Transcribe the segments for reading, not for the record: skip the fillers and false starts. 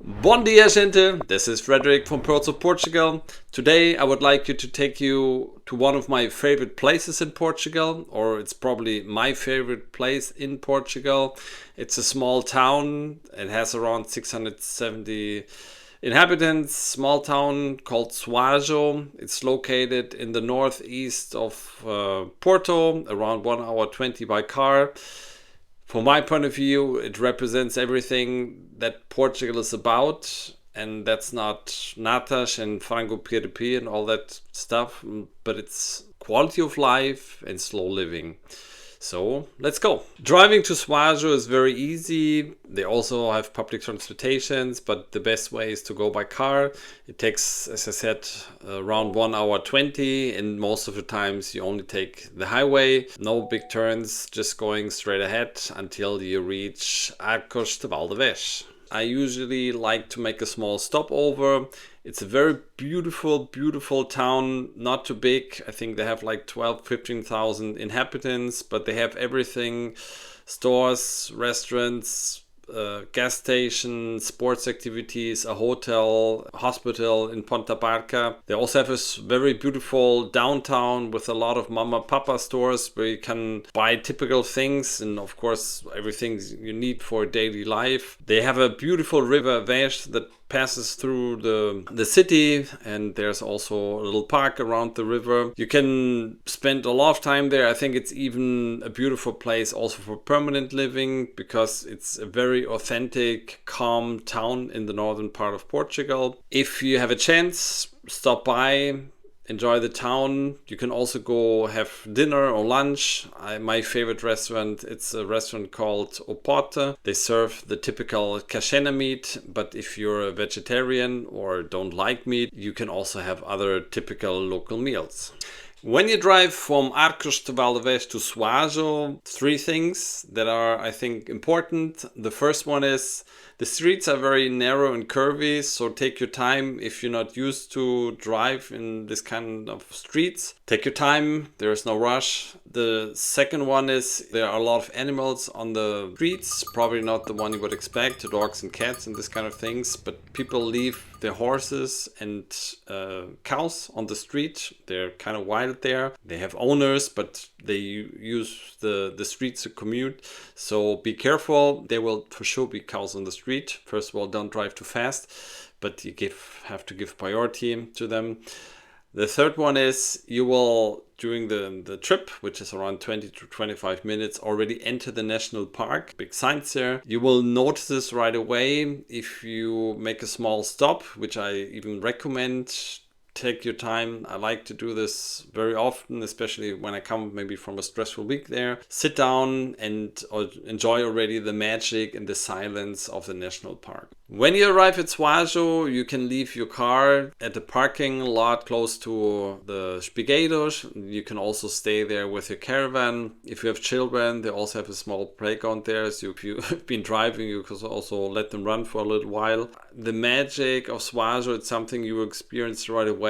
Bom dia, gente! This is Frederick from Porto, Portugal. Today I would like to take you to one of my favorite places in Portugal, or it's probably my favorite place in Portugal. It's a small town. It has around 670 inhabitants, small town called Soajo. It's located in the northeast of Porto, around 1 hour 20 by car. From my point of view, it represents everything that Portugal is about, and that's not natas and frango piripi and all that stuff, but it's quality of life and slow living. So let's go. Driving to Soajo is very easy. They also have public transportations, but the best way is to go by car. It takes, as I said, around 1 hour 20, and most of the times you only take the highway. No big turns, just going straight ahead until you reach Arcos de Valdevez. I usually like to make a small stopover. It's a very beautiful, beautiful town, not too big. I think they have like 12, 15,000 inhabitants, but they have everything: stores, restaurants, gas station, sports activities, a hotel, a hospital in Ponta Barca. They also have a very beautiful downtown with a lot of mama papa stores where you can buy typical things and of course everything you need for daily life. They have a beautiful river Vez that passes through the city, and there's also a little park around the river. You can spend a lot of time there. I think it's even a beautiful place also for permanent living because it's a very authentic, calm town in the northern part of Portugal. If you have a chance, stop by, enjoy the town. You can also go have dinner or lunch. My favorite restaurant, it's a restaurant called Porto. They serve the typical cachena meat, but if you're a vegetarian or don't like meat, you can also have other typical local meals. When you drive from Arcos de Valdevez to Soajo, three things that are, I think, important. The first one is the streets are very narrow and curvy, so take your time if you're not used to drive in this kind of streets. Take your time, there's no rush. The second one is there are a lot of animals on the streets, probably not the one you would expect, dogs and cats and this kind of things, but people leave their horses and cows on the street. They're kind of wild there. They have owners, but they use the streets to commute. So be careful. There will for sure be cows on the street. First of all, don't drive too fast, but you have to give priority to them. The third one is you will, during the trip, which is around 20 to 25 minutes, already enter the national park. Big signs there. You will notice this right away if you make a small stop, which I even recommend. Take your time. I like to do this very often, especially when I come maybe from a stressful week there. Sit down and enjoy already the magic and the silence of the national park. When you arrive at Soajo, you can leave your car at the parking lot close to the Espigueiros. You can also stay there with your caravan. If you have children, they also have a small playground there. So if you've been driving, you can also let them run for a little while. The magic of Soajo, it's something you experience right away.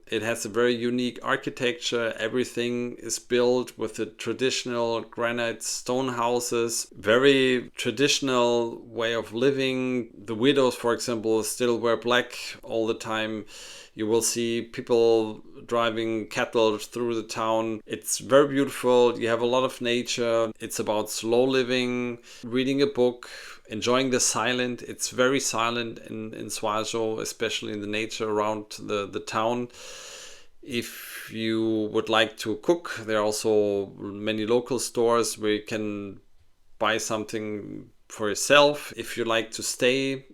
It has a very unique architecture. Everything is built with the traditional granite stone houses. Very traditional way of living. The widows, for example, still wear black all the time. You will see people driving cattle through the town. It's very beautiful. You have a lot of nature. It's about slow living, reading a book, enjoying the silent. It's very silent in Soajo, especially in the nature around the town. If you would like to cook, there are also many local stores where you can buy something for yourself. If you like to stay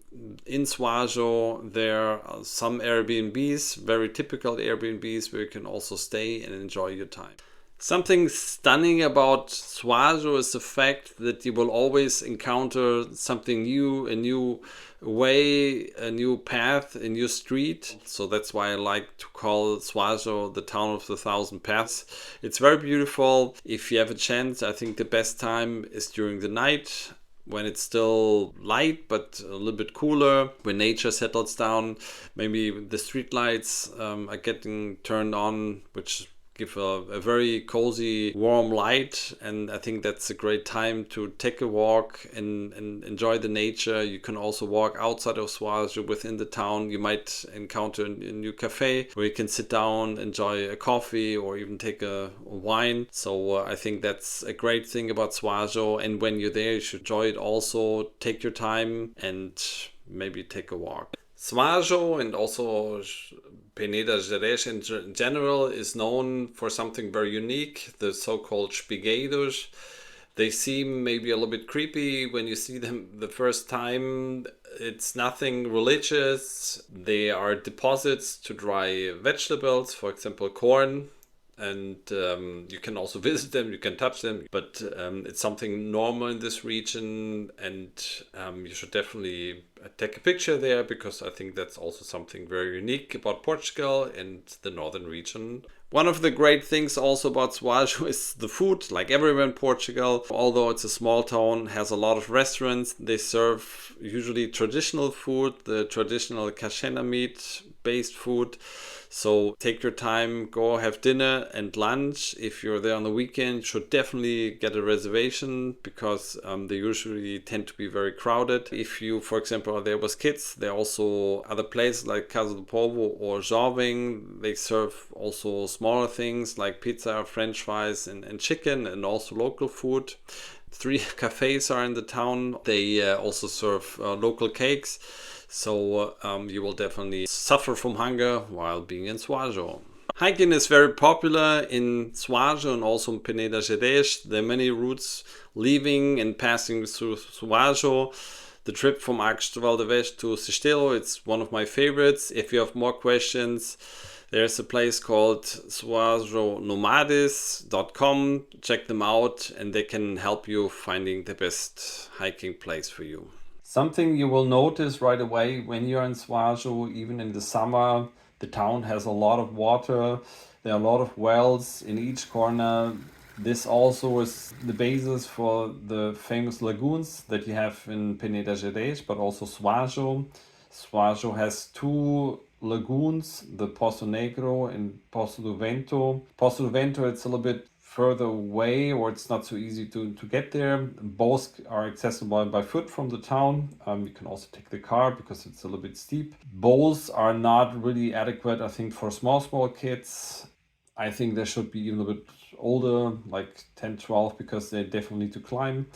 in Soajo, there are some Airbnbs, very typical Airbnbs, where you can also stay and enjoy your time. Something stunning about Soajo is the fact that you will always encounter something new, a new way, a new path, a new street. So that's why I like to call Soajo the town of the thousand paths. It's very beautiful. If you have a chance, I think the best time is during the night, when it's still light but a little bit cooler, when nature settles down. Maybe the street lights are getting turned on, which give a very cozy, warm light. And I think that's a great time to take a walk and enjoy the nature. You can also walk outside of Soajo within the town. You might encounter a new cafe where you can sit down, enjoy a coffee, or even take a wine. So I think that's a great thing about Soajo. And when you're there, you should enjoy it also. Take your time and maybe take a walk. Soajo and also Peneda-Gerês in general is known for something very unique, the so-called Espigueiros. They seem maybe a little bit creepy when you see them the first time. It's nothing religious. They are deposits to dry vegetables, for example, corn. And you can also visit them, you can touch them, but it's something normal in this region, and you should definitely take a picture there, because I think that's also something very unique about Portugal and the northern region. One of the great things also about Soajo is the food. Like everywhere in Portugal, although it's a small town, has a lot of restaurants. They serve usually traditional food, the traditional cachena meat based food. So take your time, go have dinner and lunch. If you're there on the weekend, you should definitely get a reservation, because they usually tend to be very crowded. If you, for example, are there with kids, there are also other places like Casa do Povo or Jovem. They serve also smaller things like pizza, french fries and chicken, and also local food. 3 cafes are in the town. They also serve local cakes. So you will definitely suffer from hunger while being in Soajo. Hiking is very popular in Soajo and also in Peneda-Gerês. There are many routes leaving and passing through Soajo. The trip from Arcos de Valdevez to Sestelo, it's one of my favorites. If you have more questions, there's a place called soajonomades.com. Check them out and they can help you finding the best hiking place for you. Something you will notice right away when you're in Soajo, even in the summer, the town has a lot of water. There are a lot of wells in each corner. This also is the basis for the famous lagoons that you have in Peneda-Gerês, but also Soajo. Soajo has 2 lagoons, the Poço Negro and Poço do Vento. Poço do Vento, it's a little bit further away, or it's not so easy to get there. Both are accessible by foot from the town. You can also take the car because it's a little bit steep. Both are not really adequate, I think, for small kids. I think they should be even a bit older, like 10, 12, because they definitely need to climb.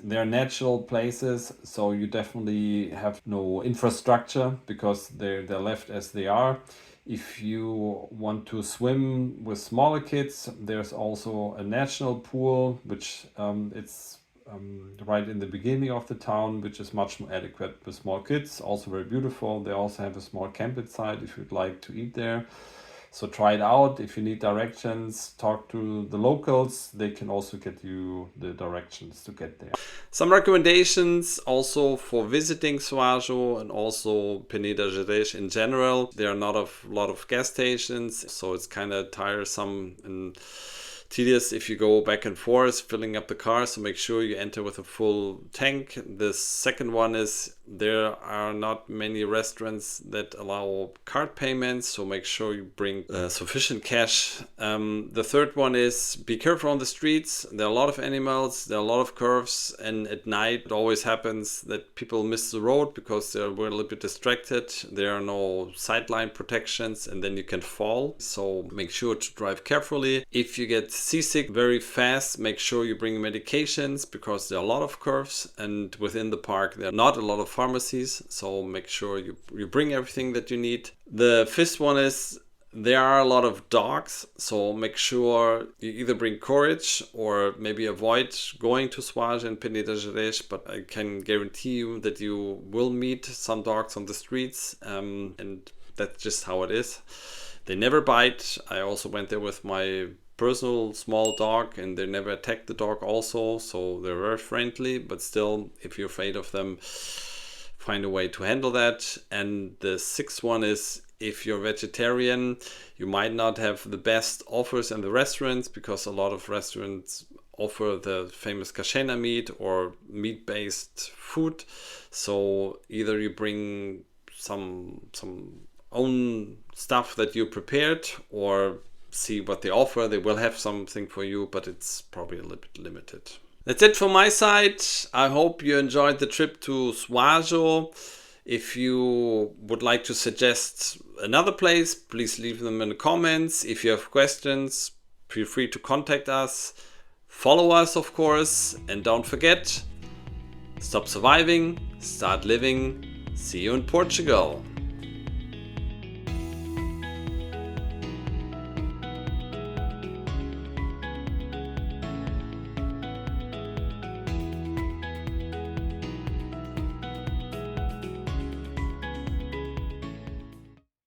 They're natural places, so you definitely have no infrastructure because they're left as they are. If you want to swim with smaller kids, there's also a national pool, which it's right in the beginning of the town, which is much more adequate with small kids, also very beautiful. They also have a small campsite if you'd like to eat there. So try it out. If you need directions, talk to the locals. They can also get you the directions to get there. Some recommendations also for visiting Soajo and also Peneda-Gerês in general. There are not a lot of gas stations, so it's kind of tiresome and tedious if you go back and forth filling up the car, so make sure you enter with a full tank. The second one is there are not many restaurants that allow card payments, so make sure you bring sufficient cash. The third one is be careful on the streets. There are a lot of animals, there are a lot of curves, and at night it always happens that people miss the road because they're a little bit distracted. There are no sideline protections and then you can fall, so make sure to drive carefully. If you get seasick very fast, make sure you bring medications because there are a lot of curves, and within the park there are not a lot of pharmacies, so make sure you bring everything that you need. The fifth one is there are a lot of dogs, so make sure you either bring courage or maybe avoid going to Soajo and Peneda-Gerês, but I can guarantee you that you will meet some dogs on the streets, and that's just how it is. They never bite. I also went there with my personal small dog and they never attacked the dog also, so they're very friendly, but still, if you're afraid of them, find a way to handle that. And the sixth one is if you're vegetarian, you might not have the best offers in the restaurants because a lot of restaurants offer the famous cachena meat or meat-based food. So either you bring some own stuff that you prepared, or see what they offer. They will have something for you, but it's probably a little bit limited. That's it from my side. I hope you enjoyed the trip to Soajo. If you would like to suggest another place, please leave them in the comments. If you have questions, feel free to contact us. Follow us, of course, and don't forget, stop surviving, start living. See you in Portugal.